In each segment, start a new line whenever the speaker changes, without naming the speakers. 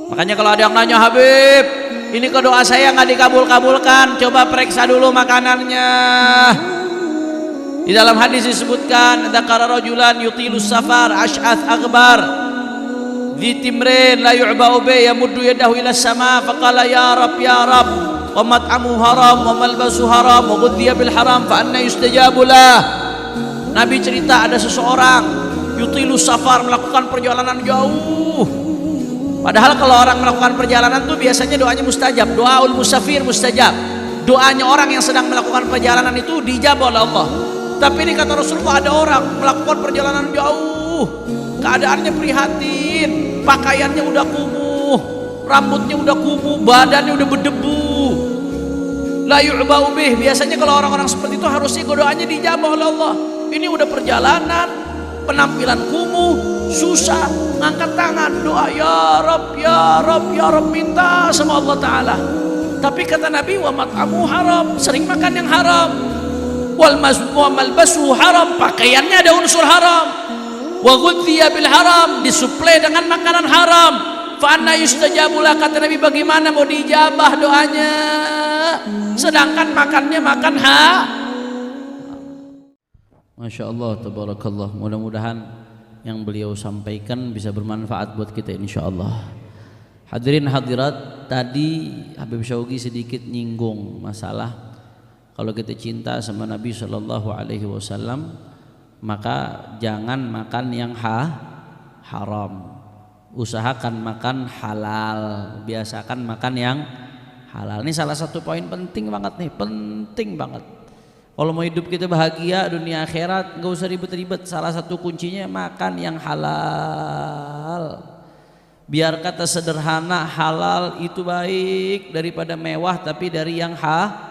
Makanya kalau ada yang nanya, Habib, ini ke doa saya nggak dikabul-kabulkan, coba periksa dulu makanannya. Di dalam hadis disebutkan, dzakara rajulan yutilus safar ash'ath aghbar dhi timrin la yu'ba'u bi yamuddu yadahu ila sama faqala ya rab wa mat'amu haram wa malbasu haram wa ghudhiya bil haram fa anna yustajabu lah. Nabi cerita ada seseorang yutilus safar, melakukan perjalanan jauh. Padahal kalau orang melakukan perjalanan tuh biasanya doanya mustajab, doaul musafir mustajab. Doanya orang yang sedang melakukan perjalanan itu dijawab oleh Allah. Tapi ini kata Rasulullah, ada orang melakukan perjalanan jauh, keadaannya prihatin, pakaiannya udah kumuh, rambutnya udah kumuh, badannya udah berdebu. La yu'ba'u bih. Biasanya kalau orang-orang seperti itu harusnya doanya dijawab oleh Allah. Ini udah perjalanan, penampilan kumuh, susah, ngangkat tangan, doa ya Rabb, ya Rabb, ya Rabb, minta sama Allah Ta'ala. Tapi kata Nabi, wa mat'amu haram, sering makan yang haram. Wal malbasu haram, pakaiannya ada unsur haram. Wa ghudhiya bil haram, disuplai dengan makanan haram. Fa anna yustajabulah, kata Nabi, bagaimana mau dijabah doanya sedangkan makannya makan Masya Allah, tabarakallah. Mudah-mudahan yang beliau sampaikan bisa bermanfaat buat kita insya Allah. Hadirin hadirat, tadi Habib Syauqi sedikit nyinggung masalah kalau kita cinta sama Nabi Shallallahu Alaihi Wasallam, maka jangan makan yang haram. Usahakan makan halal, biasakan makan yang halal. Ini salah satu poin penting banget nih, penting banget. Kalau mau hidup kita bahagia dunia akhirat, nggak usah ribet-ribet. Salah satu kuncinya makan yang halal. Biar kata sederhana, halal itu baik daripada mewah tapi dari yang haram.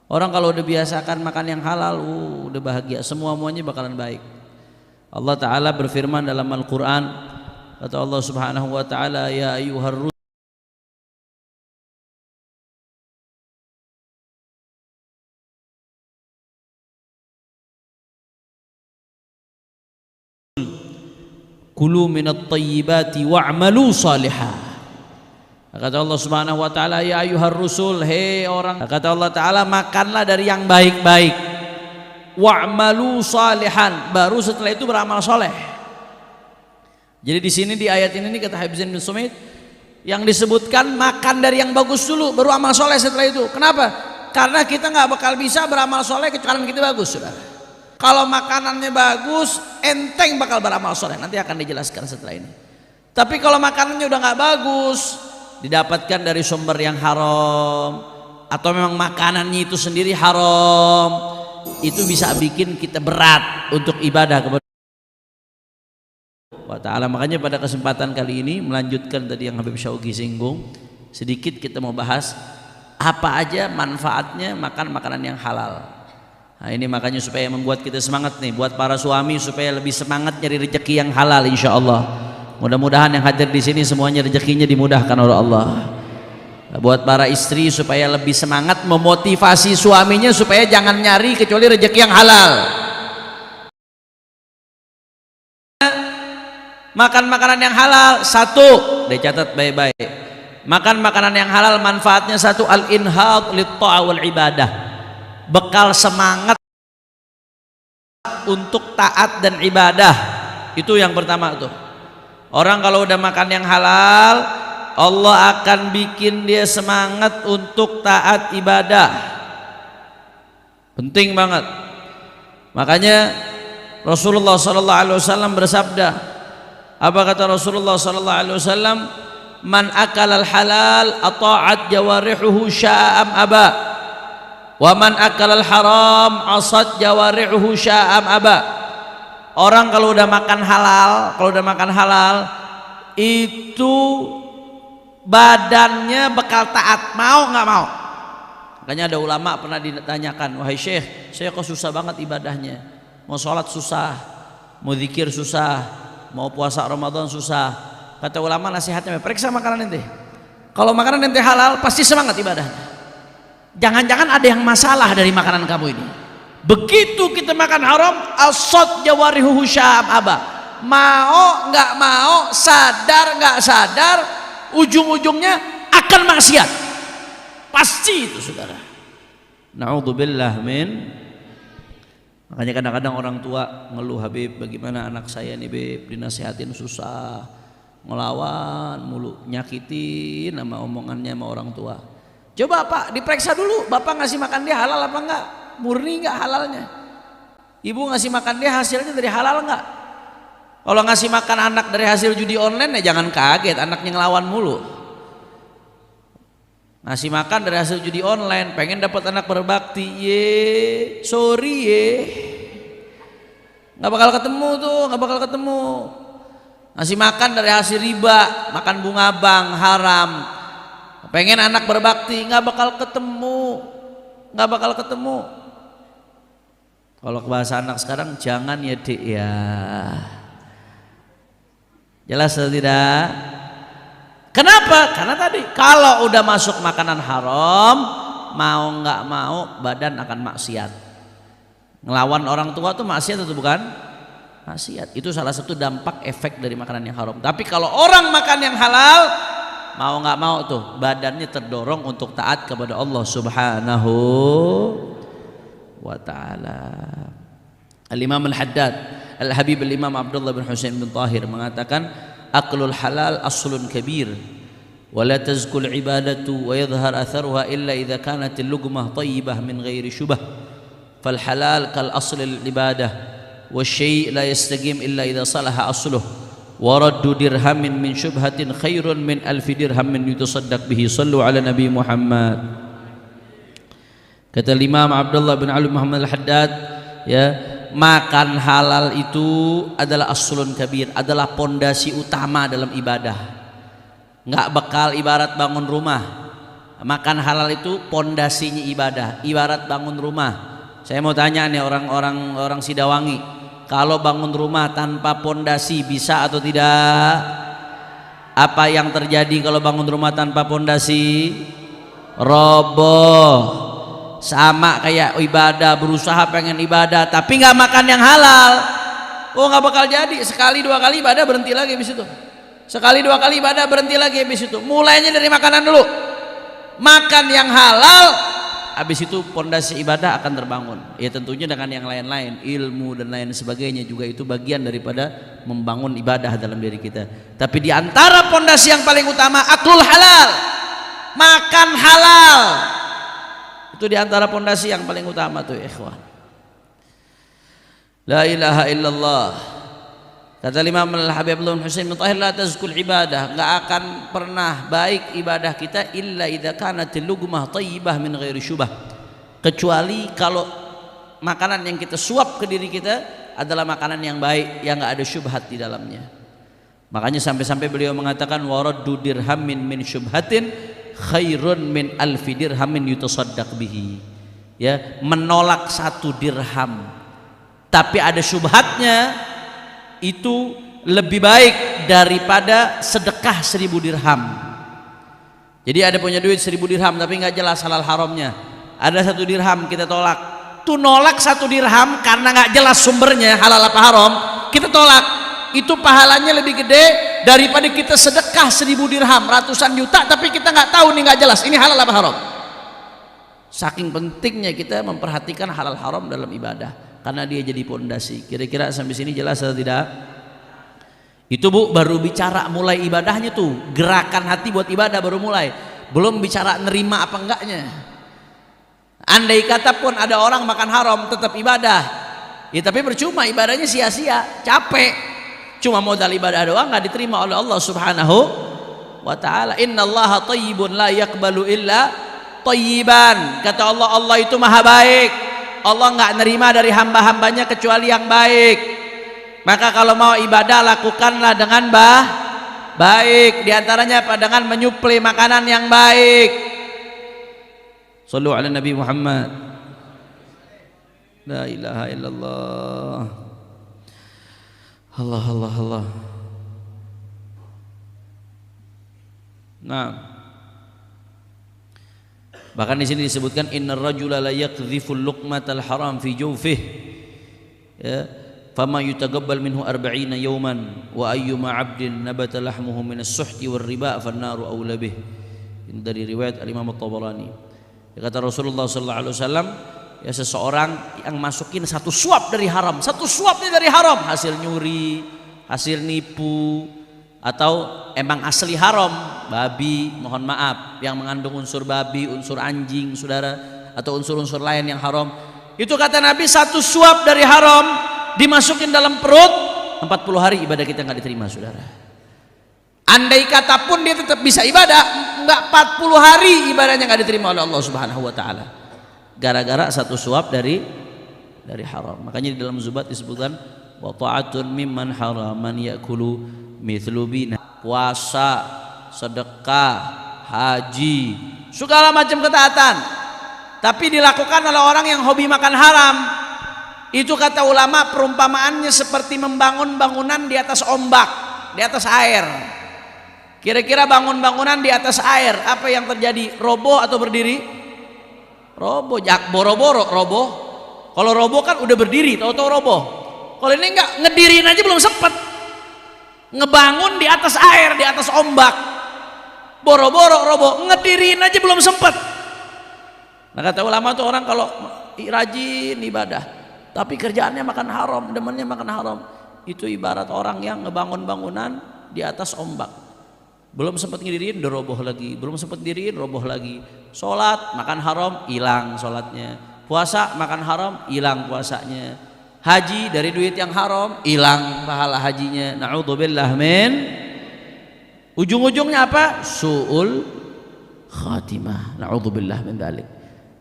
Orang kalau udah biasakan makan yang halal, udah bahagia, semuanya bakalan baik. Allah Ta'ala berfirman dalam Al-Quran, kata Allah Subhanahu Wa Ta'ala, ya ayyuhar rusul kulu minat tayyibati wa'malu salihah. Kata Allah Subhanahu wa taala, ya ayyuhar rusul, hei orang, kata Allah Taala, makanlah dari yang baik-baik. Wa'malu salihan, baru setelah itu beramal soleh. Jadi di sini di ayat ini kata Habib Zain bin Sumit, yang disebutkan makan dari yang bagus dulu, baru amal soleh setelah itu. Kenapa? Karena kita nggak bakal bisa beramal soleh kecuali kita bagus, saudara. Kalau makanannya bagus, enteng bakal beramal soleh. Nanti akan dijelaskan setelah ini. Tapi kalau makanannya udah nggak bagus, didapatkan dari sumber yang haram, atau memang makanannya itu sendiri haram, itu bisa bikin kita berat untuk ibadah kepada Allah Ta'ala. Makanya pada kesempatan kali ini, melanjutkan tadi yang Habib Syauqi singgung, sedikit kita mau bahas apa aja manfaatnya makan makanan yang halal. Nah ini makanya supaya membuat kita semangat nih, buat para suami supaya lebih semangat nyari rezeki yang halal insya Allah. Mudah-mudahan yang hadir di sini semuanya rezekinya dimudahkan oleh Allah. Buat para istri supaya lebih semangat memotivasi suaminya supaya jangan nyari kecuali rezeki yang halal. Makan makanan yang halal, satu, dicatat baik-baik. Makan makanan yang halal manfaatnya satu, al-inhad lit-ta'ah wal ibadah. Bekal semangat untuk taat dan ibadah. Itu yang pertama tuh. Orang kalau udah makan yang halal, Allah akan bikin dia semangat untuk taat ibadah. Penting banget. Makanya Rasulullah sallallahu alaihi wasallam bersabda, apa kata Rasulullah sallallahu alaihi wasallam? Man akalal halal ata'at jawarihuhu sya'am aba, wa man akalal haram asad jawarihuhu sya'am aba. Orang kalau udah makan halal, itu badannya bakal taat, mau nggak mau. Makanya ada ulama pernah ditanyakan, wahai syekh, saya kok susah banget ibadahnya, mau sholat susah, mau zikir susah, mau puasa Ramadan susah. Kata ulama nasihatnya, periksa makanan ente. Kalau makanan ente halal, pasti semangat ibadahnya. Jangan-jangan ada yang masalah dari makanan kamu ini. Begitu kita makan haram, asad jawarihuhu sya'am aba, mau nggak mau, sadar nggak sadar, ujung-ujungnya akan maksiat. Pasti itu saudara. Na'udzubillah min. Makanya kadang-kadang orang tua ngeluh, Habib bagaimana anak saya nih Beb, dinasehatin susah, ngelawan mulu, nyakitin sama omongannya sama orang tua. Coba Pak diperiksa dulu, Bapak ngasih makan dia halal apa enggak, murni enggak halalnya. Ibu ngasih makan dia hasilnya dari halal enggak. Kalau ngasih makan anak dari hasil judi online ya jangan kaget, anaknya ngelawan mulu. Ngasih makan dari hasil judi online, pengen dapat anak berbakti, sorry nggak bakal ketemu tuh, nggak bakal ketemu. Ngasih makan dari hasil riba, makan bunga bank haram, pengen anak berbakti, nggak bakal ketemu, nggak bakal ketemu. Kalau bahasa anak sekarang jangan ya Dek ya. Jelas atau tidak? Kenapa? Karena tadi kalau udah masuk makanan haram, mau nggak mau badan akan maksiat. Ngelawan orang tua tuh maksiat atau bukan? Maksiat. Itu salah satu dampak efek dari makanan yang haram. Tapi kalau orang makan yang halal, mau nggak mau tuh badannya terdorong untuk taat kepada Allah Subhanahu wa ta'ala. Al-Imam Al-Haddad Al-Habib Al-Imam Abdullah bin Husain bin Tahir mengatakan, aklul halal aslun kabir wa la tazkul ibadatu wa yadhhar atharuha illa idha kanat al-luqmah tayyibah min ghairi syubah fal halal kal asl al-ibadah wa syai' la yastaqim illa idha salaha asluh wa raddu dirhamin min syubhatin khairun min alfi dirhamin yutasaddaq bihi. Sallu ala Nabi Muhammad. Kata Imam Abdullah bin Ali Muhammad Al-Haddad, ya, makan halal itu adalah aslun kabir, adalah pondasi utama dalam ibadah. Nggak bakal ibarat bangun rumah. Makan halal itu pondasinya ibadah, ibarat bangun rumah. Saya mau tanya nih orang Sidawangi, kalau bangun rumah tanpa pondasi bisa atau tidak? Apa yang terjadi kalau bangun rumah tanpa pondasi? Roboh. Sama kayak ibadah, berusaha pengen ibadah tapi nggak makan yang halal, nggak bakal jadi. Sekali dua kali ibadah berhenti lagi habis itu, sekali dua kali ibadah berhenti lagi habis itu. Mulainya dari makanan dulu, makan yang halal, habis itu pondasi ibadah akan terbangun. Ya tentunya dengan yang lain-lain, ilmu dan lain sebagainya juga itu bagian daripada membangun ibadah dalam diri kita. Tapi di antara pondasi yang paling utama aklul halal, makan halal. Itu diantara pondasi yang paling utama tuh ikhwan. La ilaha illallah. Kata Imam Al-Habib Abdullah bin Husain bin Tahir, la tazkul ibadah, enggak akan pernah baik ibadah kita illa idza kanatil luqmah thayyibah min ghairi syubah, kecuali kalau makanan yang kita suap ke diri kita adalah makanan yang baik, yang enggak ada syubhat di dalamnya. Makanya sampai-sampai beliau mengatakan waraddu dirhamin min syubhatin khairun min alfi dirhamin yutasaddaq bihi. Ya, menolak 1 dirham tapi ada syubhatnya itu lebih baik daripada sedekah 1000 dirham. Jadi ada punya duit 1000 dirham tapi nggak jelas halal haramnya. Ada 1 dirham kita tolak. Tuh nolak 1 dirham karena nggak jelas sumbernya halal apa haram, kita tolak. Itu pahalanya lebih gede daripada kita sedekah 1000 dirham, ratusan juta tapi kita nggak tahu nih, nggak jelas ini halal apa haram. Saking pentingnya kita memperhatikan halal haram dalam ibadah karena dia jadi pondasi. Kira-kira sampai sini jelas atau tidak? Itu Bu baru bicara mulai ibadahnya tuh, gerakan hati buat ibadah baru mulai, belum bicara nerima apa enggaknya. Andai kata pun ada orang makan haram tetap ibadah, ya tapi percuma, ibadahnya sia-sia, capek. Cuma modal ibadah doang nggak diterima oleh Allah Subhanahu wa ta'ala. Innallaha thayyibun la yaqbalu illa thayyiban. Kata Allah, Allah itu maha baik, Allah nggak nerima dari hamba-hambanya kecuali yang baik. Maka kalau mau ibadah lakukanlah dengan baik. Di antaranya apa? Dengan menyuplai makanan yang baik. Sallu ala Nabi Muhammad. La ilaha illallah. Allah Allah Allah. Nah, bahkan di sini disebutkan innar rajula la yakdhiful luqmatal haram fi jawfihi, ya, fama yutagabbal minhu 40 yawman wa ayyuma 'abdin nabata lahmuhu min as-suhti war riba fan-naru awla bih. Ini dari riwayat Al-Imam At-Tabarani. Kata Rasulullah sallallahu alaihi wasallam, ya seseorang yang masukin satu suap dari haram, satu suapnya dari haram, hasil nyuri, hasil nipu, atau emang asli haram, babi, mohon maaf, yang mengandung unsur babi, unsur anjing, saudara, atau unsur-unsur lain yang haram, itu kata Nabi satu suap dari haram dimasukin dalam perut, 40 hari ibadah kita nggak diterima, saudara. Andai kata pun dia tetap bisa ibadah, nggak 40 hari ibadahnya nggak diterima oleh Allah Subhanahu Wa Taala, gara-gara satu suap dari haram. Makanya di dalam Zubat disebutkan wa ta'atun mimman haraman yakulu mithlu bina. Puasa, sedekah, haji, segala macam ketaatan, tapi dilakukan oleh orang yang hobi makan haram. Itu kata ulama perumpamaannya seperti membangun bangunan di atas ombak, di atas air. Kira-kira bangun bangunan di atas air, apa yang terjadi? Roboh atau berdiri? Roboh, boro-boro roboh. Kalau roboh kan udah berdiri, tahu-tahu roboh. Kalau ini enggak, ngedirin aja belum sempet. Ngebangun di atas air, di atas ombak, boro-boro roboh, ngedirin aja belum sempet. Nah kata ulama tuh orang kalau rajin ibadah, tapi kerjaannya makan haram, demennya makan haram, itu ibarat orang yang ngebangun bangunan di atas ombak, belum sempat ngedirin udah roboh lagi, belum sempat ngedirin roboh lagi. Sholat makan haram, hilang sholatnya. Puasa makan haram, hilang puasanya. Haji dari duit yang haram, hilang pahala hajinya. Na'udzubillah min. Ujung-ujungnya apa? Su'ul khatimah. Na'udzubillah min dzalik.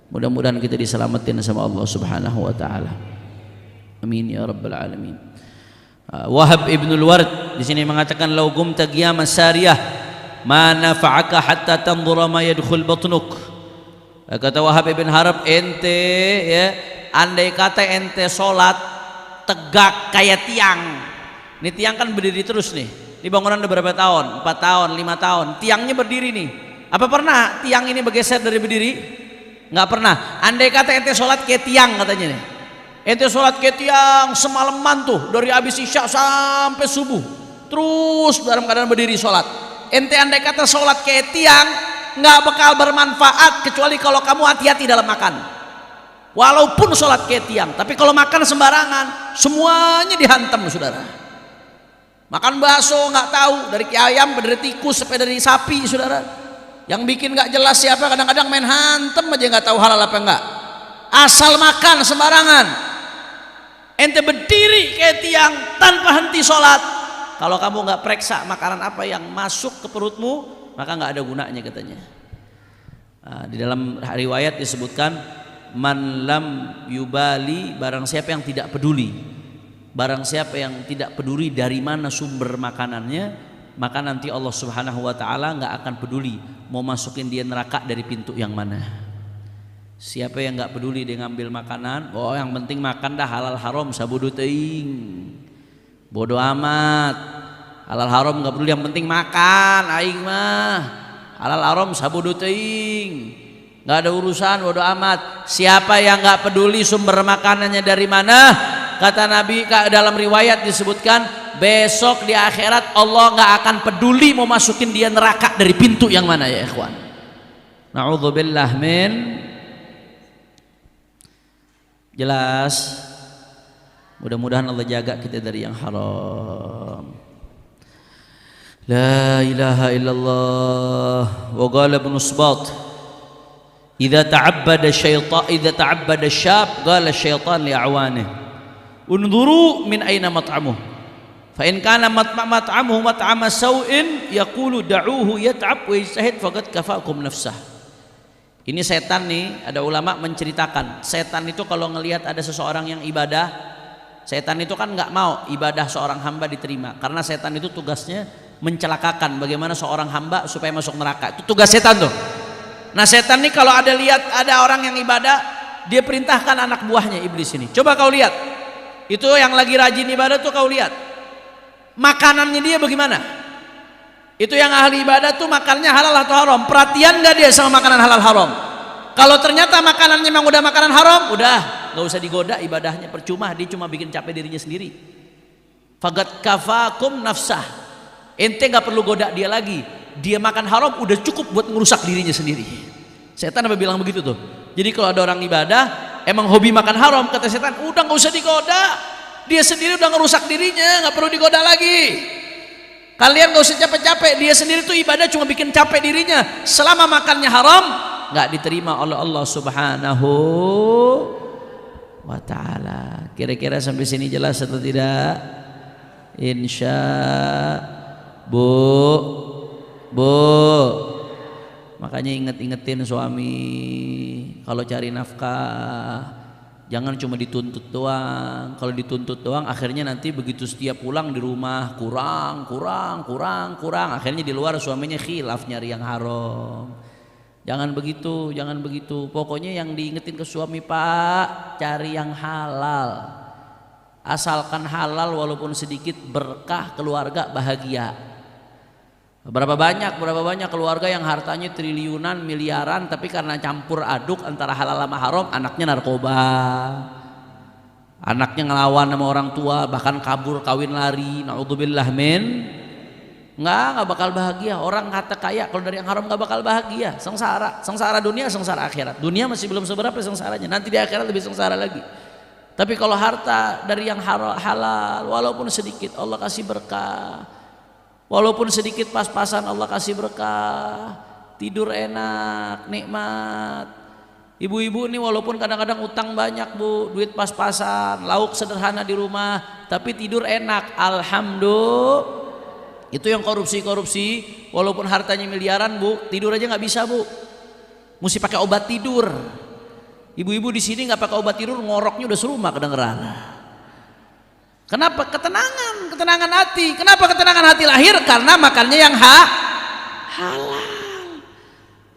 Mudah-mudahan kita diselamatin sama Allah Subhanahu wa taala. Amin ya rabbal alamin. Wahab ibn al-Ward di sini mengatakan lau qumta qiyam as-sariyah ma nafa'aka hatta tanzura ma yadkhul batnuk. Kata Wahab ibn Harb, ente ya, andai kata ente sholat tegak kayak tiang. Ini tiang kan berdiri terus nih. Ini bangunan udah berapa tahun? 4 tahun, 5 tahun. Tiangnya berdiri nih. Apa pernah tiang ini bergeser dari berdiri? Nggak pernah. Andai kata ente sholat kayak tiang katanya nih. Ente sholat kayak tiang semalaman tuh dari habis isya sampai subuh, terus dalam keadaan berdiri sholat. Ente andai kata sholat kayak tiang, nggak bakal bermanfaat kecuali kalau kamu hati-hati dalam makan. Walaupun sholat kayak tiang, tapi kalau makan sembarangan, semuanya dihantam, saudara. Makan bakso nggak tahu dari ayam, dari tikus, sampai dari sapi, saudara. Yang bikin nggak jelas siapa, kadang-kadang main hantem aja nggak tahu halal apa enggak. Asal makan sembarangan. Ente berdiri kayak tiang tanpa henti sholat. Kalau kamu nggak periksa makanan apa yang masuk ke perutmu, maka nggak ada gunanya katanya. Nah, di dalam riwayat disebutkan man lam yubali, barang siapa yang tidak peduli, barang siapa yang tidak peduli dari mana sumber makanannya, maka nanti Allah Subhanahu wa taala nggak akan peduli mau masukin dia neraka dari pintu yang mana. Siapa yang nggak peduli dia ngambil makanan, oh yang penting makan dah, halal haram sabudu teuing, bodoh amat, halal haram nggak peduli, yang penting makan, aing mah halal haram sabudu teuing, nggak ada urusan, bodoh amat. Siapa yang nggak peduli sumber makanannya dari mana, kata Nabi dalam riwayat disebutkan besok di akhirat Allah nggak akan peduli mau masukin dia neraka dari pintu yang mana, ya ikhwan. Na'udzubillah min. Jelas? Mudah-mudahan Allah jaga kita dari yang haram. La ilaha illallah. Wa qala Ibn Usbat, idza ta'abbada syab qala syaitan li a'wanihi unzuru min aina mat'amuh fa in kana mat'amuhu mat'ama sau'in yaqulu da'uhu yat'ab wa yajtahid faqad kafakum nafsah. Ini setan nih, ada ulama menceritakan setan itu kalau ngelihat ada seseorang yang ibadah, setan itu kan nggak mau ibadah seorang hamba diterima, karena setan itu tugasnya mencelakakan bagaimana seorang hamba supaya masuk neraka. Itu tugas setan tuh. Nah setan nih kalau ada lihat ada orang yang ibadah, dia perintahkan anak buahnya iblis ini, coba kau lihat itu yang lagi rajin ibadah tuh, kau lihat makanannya dia bagaimana. Itu yang ahli ibadah tuh makannya halal atau haram, perhatian gak dia sama makanan halal haram. Kalau ternyata makanannya memang udah makanan haram, udah gak usah digoda ibadahnya, percuma, dia cuma bikin capek dirinya sendiri. Fagat kafakum nafsah. Ente nggak perlu goda dia lagi. Dia makan haram udah cukup buat ngerusak dirinya sendiri. Setan apa bilang begitu tuh. Jadi kalau ada orang ibadah emang hobi makan haram, kata setan, udah nggak usah digoda. Dia sendiri udah ngerusak dirinya, nggak perlu digoda lagi. Kalian nggak usah capek-capek. Dia sendiri tuh ibadah cuma bikin capek dirinya. Selama makannya haram, nggak diterima oleh Allah Subhanahu wa ta'ala. Kira-kira sampai sini jelas atau tidak? Insya Bu, makanya inget-ingetin suami kalau cari nafkah jangan cuma dituntut doang. Kalau dituntut doang akhirnya nanti begitu setiap pulang di rumah kurang, akhirnya di luar suaminya khilaf nyari yang haram. Jangan begitu. Pokoknya yang diingetin ke suami, Pak, cari yang halal. Asalkan halal walaupun sedikit, berkah, keluarga bahagia. Berapa banyak keluarga yang hartanya triliunan, miliaran, tapi karena campur aduk antara halal sama haram, anaknya narkoba, anaknya ngelawan sama orang tua, bahkan kabur, kawin lari, naudzubillah min. Nggak bakal bahagia. Orang kata kaya kalau dari yang haram nggak bakal bahagia. Sengsara dunia, sengsara akhirat. Dunia masih belum seberapa sengsaranya, nanti di akhirat lebih sengsara lagi. Tapi kalau harta dari yang halal walaupun sedikit Allah kasih berkah. Walaupun sedikit pas-pasan Allah kasih berkah. Tidur enak, nikmat. Ibu-ibu ini walaupun kadang-kadang utang banyak, Bu, duit pas-pasan, lauk sederhana di rumah, tapi tidur enak, alhamdulillah. Itu yang korupsi walaupun hartanya miliaran, Bu, tidur aja nggak bisa, Bu. Mesti pakai obat tidur. Ibu-ibu di sini nggak pakai obat tidur, ngoroknya udah serumah kedengeran. Kenapa? Ketenangan hati. Kenapa ketenangan hati lahir? Karena makannya yang halal.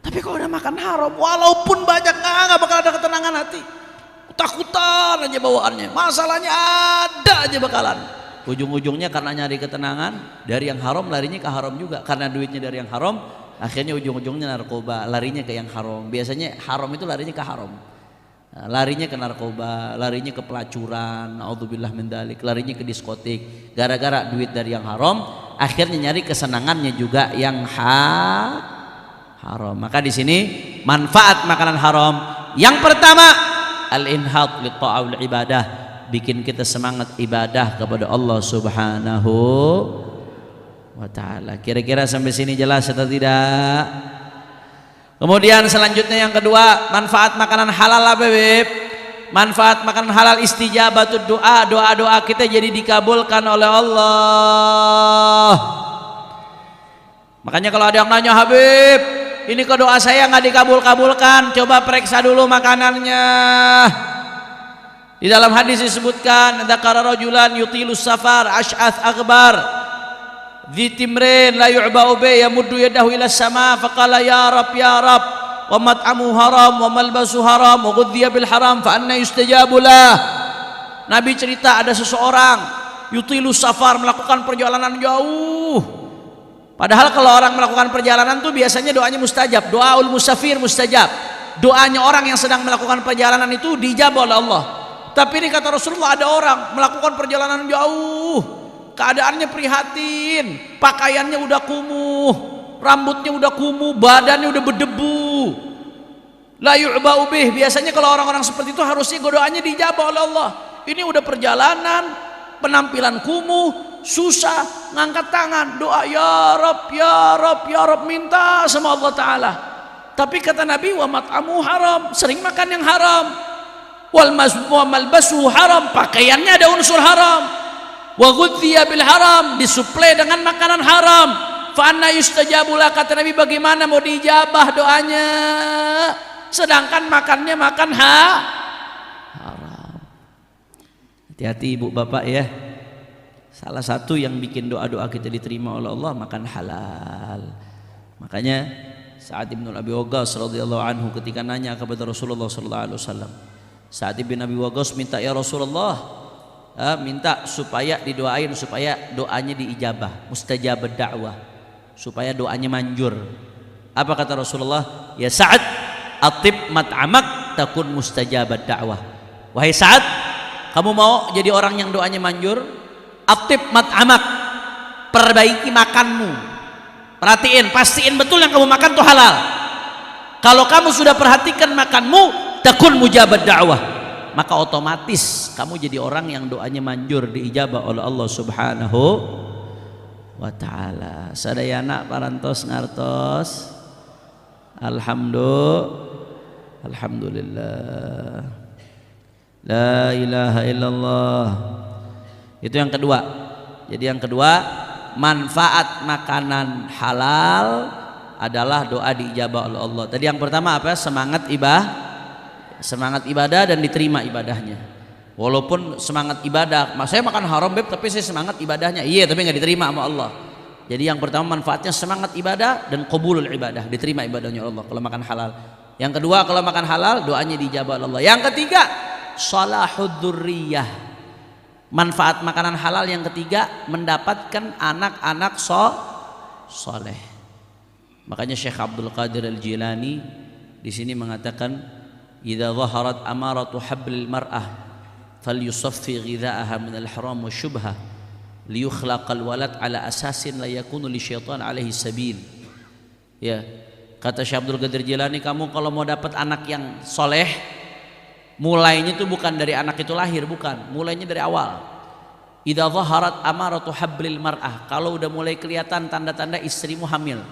Tapi kalau udah makan haram, walaupun banyak nggak bakal ada ketenangan hati. Ketakutan aja bawaannya. Masalahnya ada aja bakalan. Ujung-ujungnya karena nyari ketenangan dari yang haram, larinya ke haram juga. Karena duitnya dari yang haram, akhirnya ujung-ujungnya narkoba, larinya ke yang haram. Biasanya haram itu larinya ke haram. Larinya ke narkoba, larinya ke pelacuran, naudzubillah min dzalik, larinya ke diskotik. Gara-gara duit dari yang haram, akhirnya nyari kesenangannya juga yang haram. Maka di sini manfaat makanan haram. Yang pertama, al-inhad li ta'awul ibadah, bikin kita semangat ibadah kepada Allah Subhanahu wa ta'ala. Kira-kira sampai sini jelas atau tidak? Kemudian selanjutnya yang kedua, manfaat makanan halal apa, Beb? Manfaat makanan halal istijabatud doa, doa-doa kita jadi dikabulkan oleh Allah. Makanya kalau ada yang nanya, Habib, ini kok doa saya nggak dikabul-kabulkan, coba periksa dulu makanannya. Di dalam hadis disebutkan, dzakara rajulan yutilus safar ash'ath akbar Dhi timrin la yu'ba'u bi yamuddu yadahu ila sama faqala ya rab wa mat'amu haram wa malbasu haram wa ghudhiya bil haram fa anna yustajabu lah. Nabi cerita ada seseorang yutilus safar, melakukan perjalanan jauh. Padahal kalau orang melakukan perjalanan tuh biasanya doanya mustajab, doaul musafir mustajab. Doanya orang yang sedang melakukan perjalanan itu dijabah oleh Allah. Tapi ini kata Rasulullah, ada orang melakukan perjalanan jauh, keadaannya prihatin, pakaiannya udah kumuh, rambutnya udah kumuh, badannya udah berdebu. La yu'ba'u bih. Biasanya kalau orang-orang seperti itu harusnya doanya dijabah oleh Allah. Ini udah perjalanan, penampilan kumuh, susah, ngangkat tangan, doa ya Rabb, ya Rabb, ya Rabb, minta sama Allah Ta'ala. Tapi kata Nabi, wa mat'amu haram, sering makan yang haram, wal malbasu haram, pakaiannya ada unsur haram, wa ghudhiya bil haram, disuplai dengan makanan haram, fa anna yustajabu lah. Kata Nabi, bagaimana mau dijabah doanya sedangkan makannya makan haram. Hati-hati ibu bapak ya, salah satu yang bikin doa-doa kita diterima oleh Allah makan halal. Makanya Sa'ad bin Abi Waqqas radhiyallahu anhu ketika nanya kepada Rasulullah sallallahu alaihi wasallam, Sa'ad bin Abi Waqqas minta, ya Rasulullah, minta supaya didoain supaya doanya diijabah, mustajabad da'wah, supaya doanya manjur. Apa kata Rasulullah? Ya Sa'ad, atib mat'amak takun mustajabad da'wah. Wahai Sa'ad, kamu mau jadi orang yang doanya manjur? Atib mat'amak, perbaiki makanmu. Perhatiin, pastiin betul yang kamu makan itu halal. Kalau kamu sudah perhatikan makanmu, takun mujabat da'wah, maka otomatis kamu jadi orang yang doanya manjur, diijabah oleh Allah Subhanahu wa ta'ala. Sadayana parantos ngartos. Alhamdulillah. La ilaha illallah. Itu yang kedua. Jadi yang kedua, manfaat makanan halal adalah doa diijabah oleh Allah. Tadi yang pertama apa? Semangat ibadah dan diterima ibadahnya. Walaupun semangat ibadah, saya makan haram beb, tapi saya semangat ibadahnya. Iya, tapi nggak diterima sama Allah. Jadi yang pertama manfaatnya semangat ibadah dan qabulul ibadah, diterima ibadahnya Allah kalau makan halal. Yang kedua, kalau makan halal doanya dijabah oleh Allah. Yang ketiga, salahud dzurriyyah. Manfaat makanan halal yang ketiga, mendapatkan anak-anak soleh. Makanya Syekh Abdul Qadir Al-Jilani di sini mengatakan, idza zaharat amaratu hablil mar'ah falyusaffi ghidha'aha min al-haram wa syubhah liyukhlaqal walad ala asasin la yakunu li syaitan alaihi sabil. Ya, kata Syekh Abdul Qadir Jilani, kamu kalau mau dapat anak yang soleh, mulainya itu bukan dari anak itu lahir, bukan, mulainya dari awal. Idza zaharat amaratu hablil mar'ah, kalau udah mulai kelihatan tanda-tanda istrimu hamil,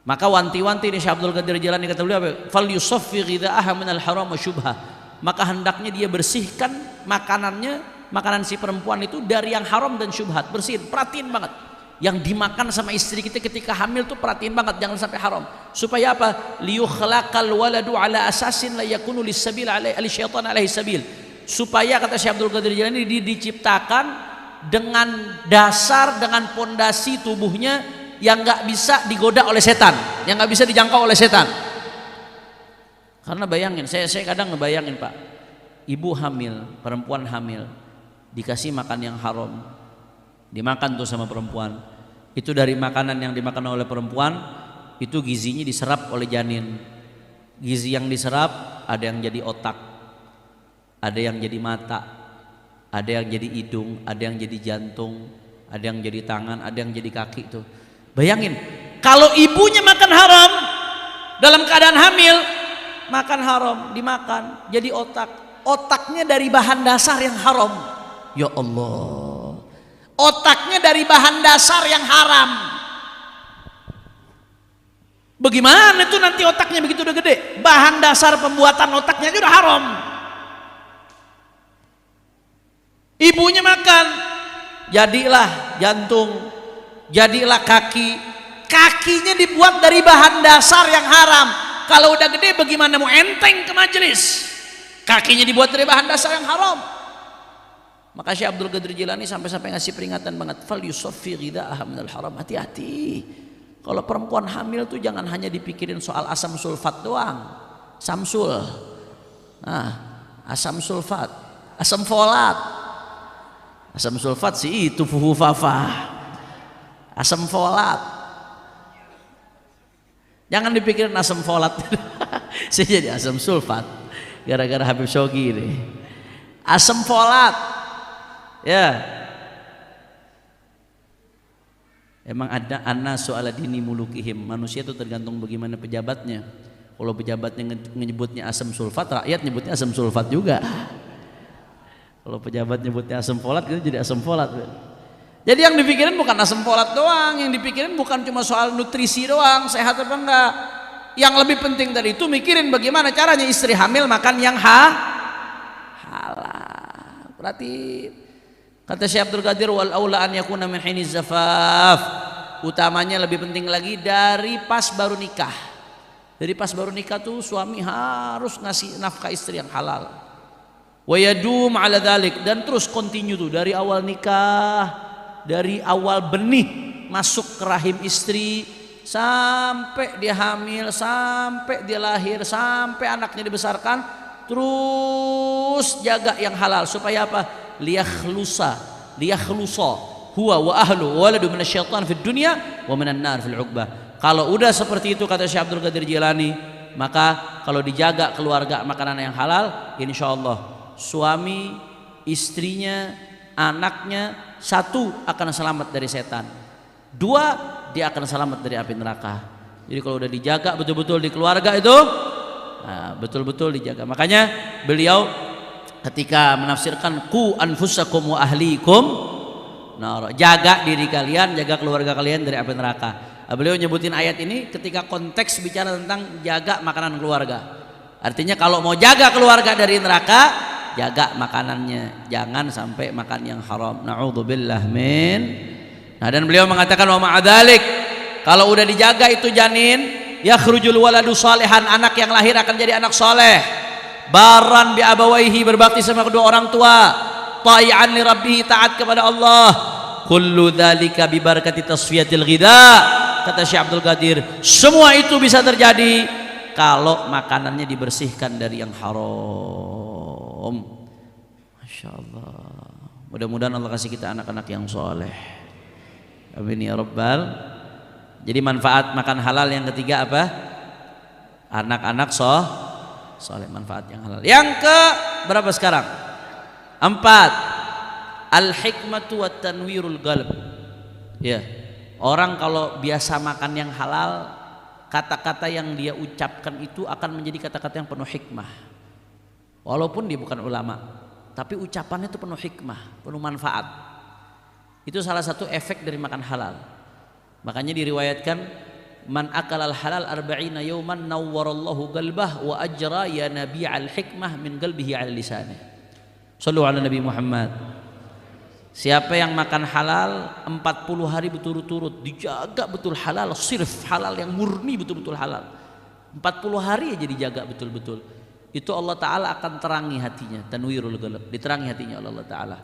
maka wanti-wanti ini Syekh Abdul Qadir Jilani kata beliau apa? Fal yusaffi ghidha'aha minal haram wa syubhah, maka hendaknya dia bersihkan makanannya, makanan si perempuan itu dari yang haram dan syubhat, bersihin, perhatiin banget yang dimakan sama istri kita ketika hamil tuh, perhatiin banget jangan sampai haram. Supaya apa? Liyukhlaqal waladu ala asasin la yakunu lisabil alaihi syaitan alaihi sabil. Supaya kata Syekh Abdul Qadir Jilani diciptakan dengan dasar, dengan pondasi tubuhnya yang nggak bisa digoda oleh setan, yang nggak bisa dijangkau oleh setan. Karena bayangin, saya kadang ngebayangin Pak, ibu hamil, perempuan hamil, dikasih makan yang haram, dimakan tuh sama perempuan, itu dari makanan yang dimakan oleh perempuan itu gizinya diserap oleh janin. Gizi yang diserap ada yang jadi otak, ada yang jadi mata, ada yang jadi hidung, ada yang jadi jantung, ada yang jadi tangan, ada yang jadi kaki tuh. Bayangin kalau ibunya makan haram dalam keadaan hamil, makan haram, dimakan jadi otaknya dari bahan dasar yang haram. Ya Allah, otaknya dari bahan dasar yang haram. Bagaimana itu nanti otaknya begitu udah gede, bahan dasar pembuatan otaknya aja udah haram. Ibunya makan, jadilah jantung, jadilah kaki, kakinya dibuat dari bahan dasar yang haram. Kalau udah gede bagaimana mau enteng ke majelis, kakinya dibuat dari bahan dasar yang haram. Maka Syekh Abdul Qadir Jilani sampai ngasih peringatan banget, fal yusaffi ghidha'aha minal haram. Hati-hati kalau perempuan hamil tuh jangan hanya dipikirin soal asam sulfat doang, samsul, asam sulfat, asam folat. Asam sulfat sih itu fuhufafa, asam folat. Jangan dipikirin asam folat. Saya jadi asam sulfat gara-gara Habib Shogi ini. Asam folat, ya. Emang ada annasu ala dini mulukihim. Manusia itu tergantung bagaimana pejabatnya. Kalau pejabatnya menyebutnya asam sulfat, rakyat nyebutnya asam sulfat juga. Kalau pejabat nyebutnya asam folat, itu jadi asam folat. Jadi yang dipikirin bukan asam folat doang, yang dipikirin bukan cuma soal nutrisi doang, sehat apa enggak. Yang lebih penting dari itu mikirin bagaimana caranya istri hamil makan yang halal. Berarti kata Syekh Abdul Qadir, wal aula an yakuna min hiniz zafaf. Utamanya lebih penting lagi dari pas baru nikah. Dari pas baru nikah tuh suami harus ngasih nafkah istri yang halal. Wa yadum ala dzalik, dan terus continue tuh dari awal nikah, dari awal benih masuk ke rahim istri sampai dia hamil, sampai dia lahir, sampai anaknya dibesarkan, terus jaga yang halal. Supaya apa? Liyakhlusa huwa wa ahlu waladu minasyaitan fid dunya wa minan nar fil uqbah. Kalau udah seperti itu kata Syekh Abdul Qadir Jilani, maka kalau dijaga keluarga makanan yang halal, insyaallah suami, istrinya, anaknya, satu akan selamat dari setan, dua dia akan selamat dari api neraka. Jadi kalau udah dijaga betul-betul di keluarga itu, nah, betul-betul dijaga. Makanya beliau ketika menafsirkan ku anfusakum wa ahlikum nar, jaga diri kalian, jaga keluarga kalian dari api neraka. Beliau nyebutin ayat ini ketika konteks bicara tentang jaga makanan keluarga. Artinya kalau mau jaga keluarga dari neraka, jaga makanannya, jangan sampai makan yang haram. Na'udzubillah min. Nah, dan beliau mengatakan wa ma'adzalik, kalau udah dijaga itu janin, yakhrujul waladu salihan, anak yang lahir akan jadi anak soleh, baran bi abawaihi, berbakti sama kedua orang tua, ta'i'an li rabbih, taat kepada Allah. Kullu dzalika bi barakati tasfiyatil ghidha, kata Syekh Abdul Qadir, semua itu bisa terjadi kalau makanannya dibersihkan dari yang haram. Masya Allah. Mudah-mudahan Allah kasih kita anak-anak yang soleh. Amin ya Rabbal. Jadi manfaat makan halal yang ketiga apa? Anak-anak soleh, manfaat yang halal. Yang ke berapa sekarang? 4. Al-hikmatu wat tanwirul qalb. Ya. Orang kalau biasa makan yang halal, kata-kata yang dia ucapkan itu akan menjadi kata-kata yang penuh hikmah. Walaupun dia bukan ulama, tapi ucapannya itu penuh hikmah, penuh manfaat. Itu salah satu efek dari makan halal. Makanya diriwayatkan man akalal halal arba'ina yawman nawwarallahu qalbah wa ajra ya nabi'al hikmah min qalbihi ala lisanih. Shallu ala Nabi Muhammad. Siapa yang makan halal 40 hari berturut-turut, dijaga betul halal, sirf halal yang murni, betul-betul halal, 40 hari aja dijaga betul-betul, itu Allah Ta'ala akan terangi hatinya, tanwirul qalb, diterangi hatinya oleh Allah Ta'ala.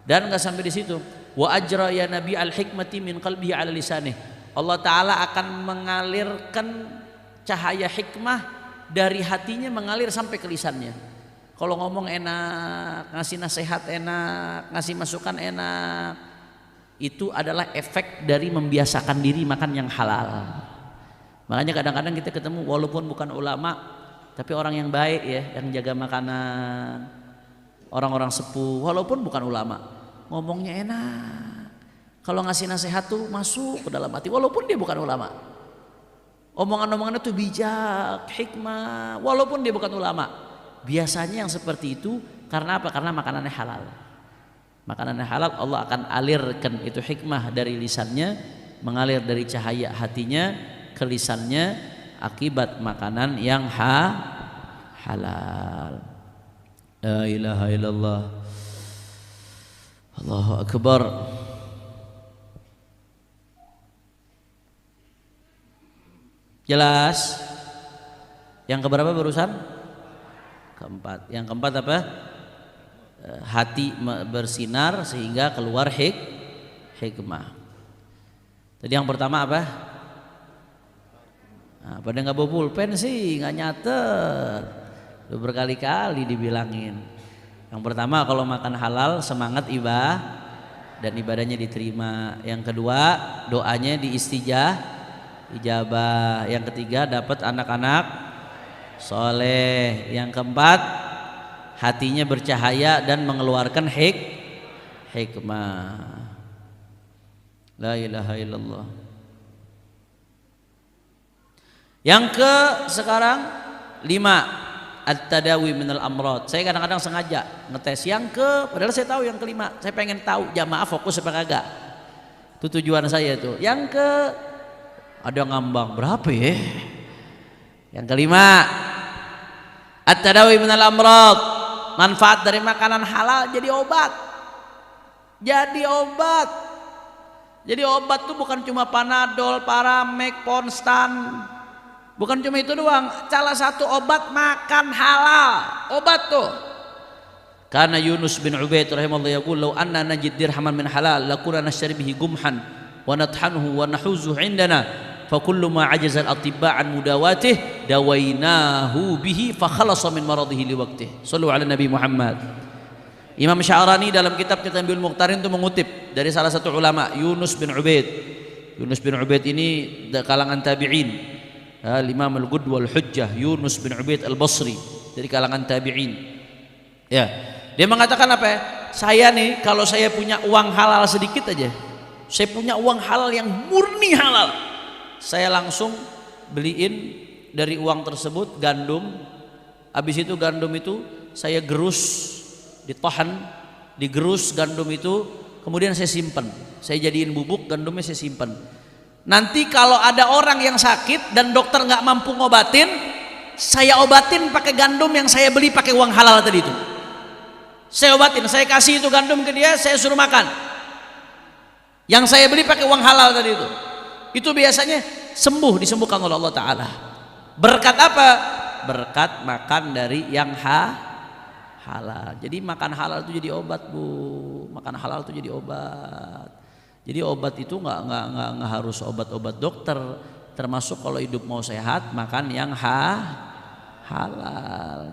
Dan nggak sampai di situ, wa ajra ya nabi al hikmati min qalbihi ala lisanih, Allah Ta'ala akan mengalirkan cahaya hikmah dari hatinya, mengalir sampai ke lisannya. Kalau ngomong enak, ngasih nasihat enak, ngasih masukan enak, itu adalah efek dari membiasakan diri makan yang halal. Makanya kadang-kadang kita ketemu walaupun bukan ulama, tapi orang yang baik ya, yang jaga makanan, orang-orang sepuh, walaupun bukan ulama, ngomongnya enak. Kalau ngasih nasihat tuh masuk ke dalam hati, walaupun dia bukan ulama. Omongan-omongannya tuh bijak, hikmah, walaupun dia bukan ulama. Biasanya yang seperti itu karena apa? Karena makanannya halal. Makanannya halal, Allah akan alirkan itu hikmah dari lisannya, mengalir dari cahaya hatinya ke lisannya akibat makanan yang halal. La ilaha illallah. Allahu akbar. Jelas? Yang keberapa barusan? Keempat. Yang keempat apa? Hati bersinar sehingga keluar hikmah. Tadi yang pertama apa? Nah, pada nggak bawa pulpen sih, nggak nyatet. Udah berkali-kali dibilangin. Yang pertama kalau makan halal semangat ibadah dan ibadahnya diterima. Yang kedua doanya ijabah. Yang ketiga dapat anak-anak soleh. Yang keempat hatinya bercahaya dan mengeluarkan hikmah. La ilaha illallah. Yang ke sekarang 5, at-tadawi minal amrad. Saya kadang-kadang sengaja ngetes yang ke, padahal saya tahu yang kelima. Saya pengen tahu jamaah fokus apa kagak. Itu tujuan saya itu. Yang ke ada ngambang berapa ya? Yang kelima, at-tadawi minal amrad. Manfaat dari makanan halal jadi obat. Jadi obat tuh bukan cuma Panadol, Paramek, Ponstan. Bukan cuma itu doang. Salah satu obat makan halal. Obat tuh. Karena Yunus bin Ubaid rahimahullah yaqul law anna najid dirhaman min halal lakuna nashtari bihi gumhan wa nathanuhu wa nahuzuhu indana fa kullu ma ajaza al-atibba an mudawatih dawainahu bihi fa khalasa min maradihi liwaqtih. Shallu ala Nabi Muhammad. Imam Sya'rani dalam kitabnya Tanbihul Muqtarin itu mengutip dari salah satu ulama, Yunus bin Ubaid. Yunus bin Ubaid ini kalangan tabi'in. Imam al-Ghud wal Hujjah, Yunus bin Ubaid al-Basri, dari kalangan tabi'in. Ya, dia mengatakan apa ya? saya nih kalau saya punya uang halal sedikit aja, saya punya uang halal yang murni halal, saya langsung beliin dari uang tersebut gandum. Habis itu gandum itu saya gerus, ditahan, digerus gandum itu, kemudian saya simpan, saya jadiin bubuk, gandumnya saya simpan. Nanti kalau ada orang yang sakit dan dokter nggak mampu ngobatin, saya obatin pakai gandum yang saya beli pakai uang halal tadi itu. Saya obatin, saya kasih itu gandum ke dia, saya suruh makan. Yang saya beli pakai uang halal tadi itu. Itu biasanya sembuh, disembuhkan oleh Allah Ta'ala. Berkat apa? Berkat makan dari yang halal. Jadi makan halal itu jadi obat, Bu. Makan halal itu jadi obat. Jadi obat itu nggak harus obat-obat dokter. Termasuk kalau hidup mau sehat, makan yang halal.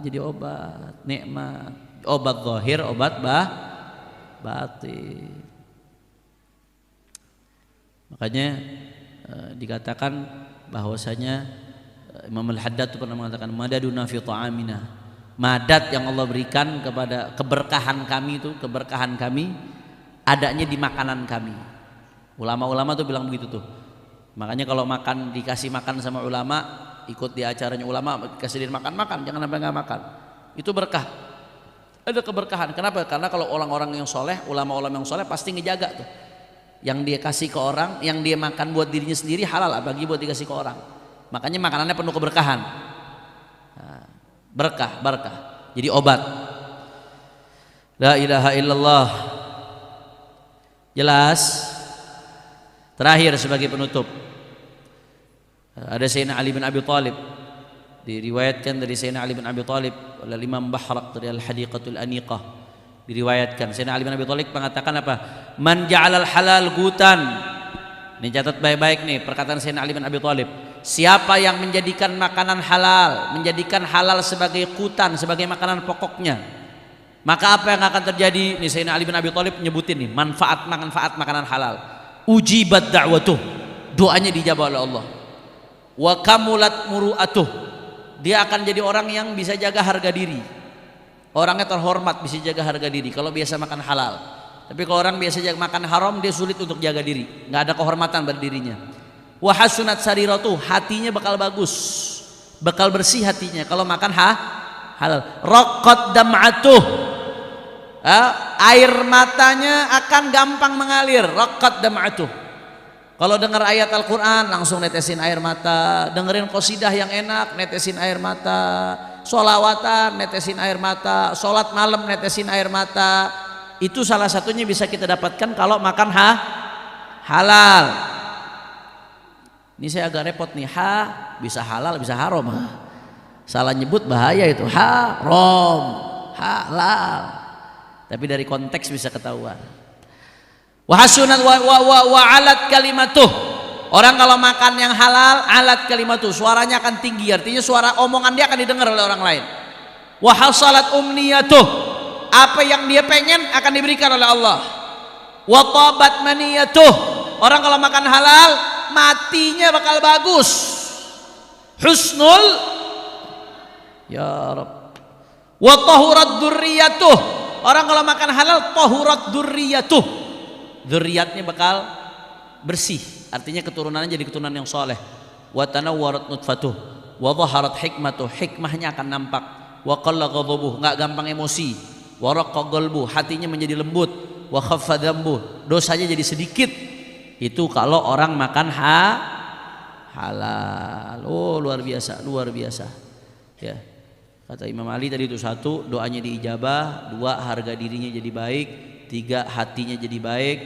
Jadi obat, nikmat. Obat zahir, obat batin. Makanya dikatakan bahwasanya Imam Al-Haddad itu pernah mengatakan madaduna fi ta'amina. Madat yang Allah berikan kepada keberkahan kami itu, keberkahan kami adanya di makanan kami. Ulama-ulama tuh bilang begitu tuh. Makanya kalau makan dikasih makan sama ulama, ikut di acaranya ulama, dikasih makan, jangan sampai nggak makan. Itu berkah. Ada keberkahan. Kenapa? Karena kalau orang-orang yang soleh, ulama-ulama yang soleh pasti ngejaga tuh. Yang dia kasih ke orang, yang dia makan buat dirinya sendiri halal, bagi buat dikasih ke orang. Makanya makanannya penuh keberkahan. Nah, berkah. Jadi obat. La ilaha illallah. Jelas? Terakhir sebagai penutup. Ada Sayyidina Ali bin Abi Thalib. Diriwayatkan dari Sayyidina Ali bin Abi Thalib oleh Imam Bahraq dari Al-Hadiqatul Aniqah. Diriwayatkan Sayyidina Ali bin Abi Thalib mengatakan apa? Man ja'alal halal gutan. Ini catat baik-baik nih perkataan Sayyidina Ali bin Abi Thalib. Siapa yang menjadikan makanan halal, menjadikan halal sebagai kutan, sebagai makanan pokoknya, maka apa yang akan terjadi? Nih Sayyidina Ali bin Abi Thalib nyebutin nih manfaat makanan halal. Ujibat da'watuh, doanya dijabah oleh Allah. Wa kamulat muru'atuh, dia akan jadi orang yang bisa jaga harga diri. Orangnya terhormat, bisa jaga harga diri kalau biasa makan halal. Tapi kalau orang biasa makan haram, dia sulit untuk jaga diri, nggak ada kehormatan pada dirinya. Wa hasunat sariratuh, hatinya bakal bagus, bakal bersih hatinya kalau makan halal. Raqqat dam'atuh, air matanya akan gampang mengalir. Raqqat dam'atuh, kalau dengar ayat Al-Quran langsung netesin air mata, dengerin qasidah yang enak netesin air mata, sholawatan netesin air mata, sholat malam netesin air mata. Itu salah satunya bisa kita dapatkan kalau makan halal. Ini saya agak repot nih, bisa halal bisa haram. Salah nyebut bahaya itu, haram, halal. Tapi dari konteks bisa ketahuan. Wahasunat wa alat kalimatuh. Orang kalau makan yang halal, alat kalimatuh, suaranya akan tinggi, artinya suara omongan dia akan didengar oleh orang lain. Wahasalat umniyatuh, apa yang dia pengen akan diberikan oleh Allah. Wa tabat maniyatuh, orang kalau makan halal matinya bakal bagus. Husnul ya Rabb. Wa tahurat dzurriyyatuh, orang kalau makan halal tahurat dzurriyyatuh, dzurriyyatnya bakal bersih, artinya keturunannya jadi keturunan yang soleh. Wa tanawwarat nutfatuh wa dhaharat hikmatuh, hikmahnya akan nampak. Wa qalla ghadabuh, enggak gampang emosi. Wa raqqa qalbuh, hatinya menjadi lembut. Wa khaffa dzambuh, dosanya jadi sedikit. Itu kalau orang makan halal. Oh, luar biasa ya. Kata Imam Ali tadi itu, 1 doanya diijabah, 2 harga dirinya jadi baik, 3 hatinya jadi baik,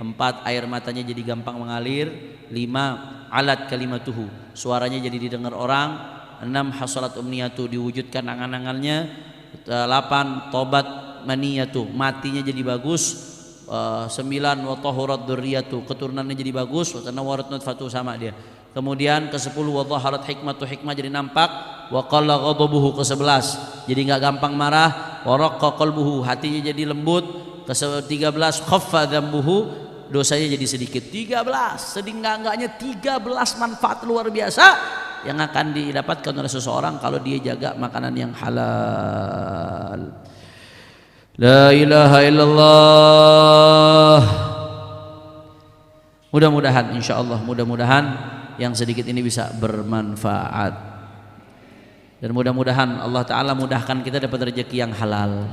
4 air matanya jadi gampang mengalir, 5 alat kalimatuhu, suaranya jadi didengar orang, 6 hasalat umniyatu, diwujudkan angan-angannya, 8 tobat maniyatu, matinya jadi bagus, 9 wa tahurat dzurriyyatu, keturunannya jadi bagus, wa tanawwarat nutfatu, sama dia. Kemudian ke-10 wa dhaharat hikmatu, hikmah jadi nampak, wa qalla ghadabuhu, ke-11 jadi enggak gampang marah, wa raqqa qalbuhu, hatinya jadi lembut, ke-13 khaffa dzambuhu, dosanya jadi sedikit. 13 sedih-enggaknya 13 manfaat luar biasa yang akan didapatkan oleh seseorang kalau dia jaga makanan yang halal. La ilaha illallah. Mudah-mudahan insyaallah, mudah-mudahan yang sedikit ini bisa bermanfaat. Dan mudah-mudahan Allah Ta'ala mudahkan kita dapat rezeki yang halal,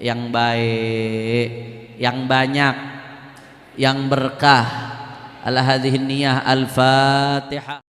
yang baik, yang banyak, yang berkah. Ala hadhihi niyah. Al-Fatihah.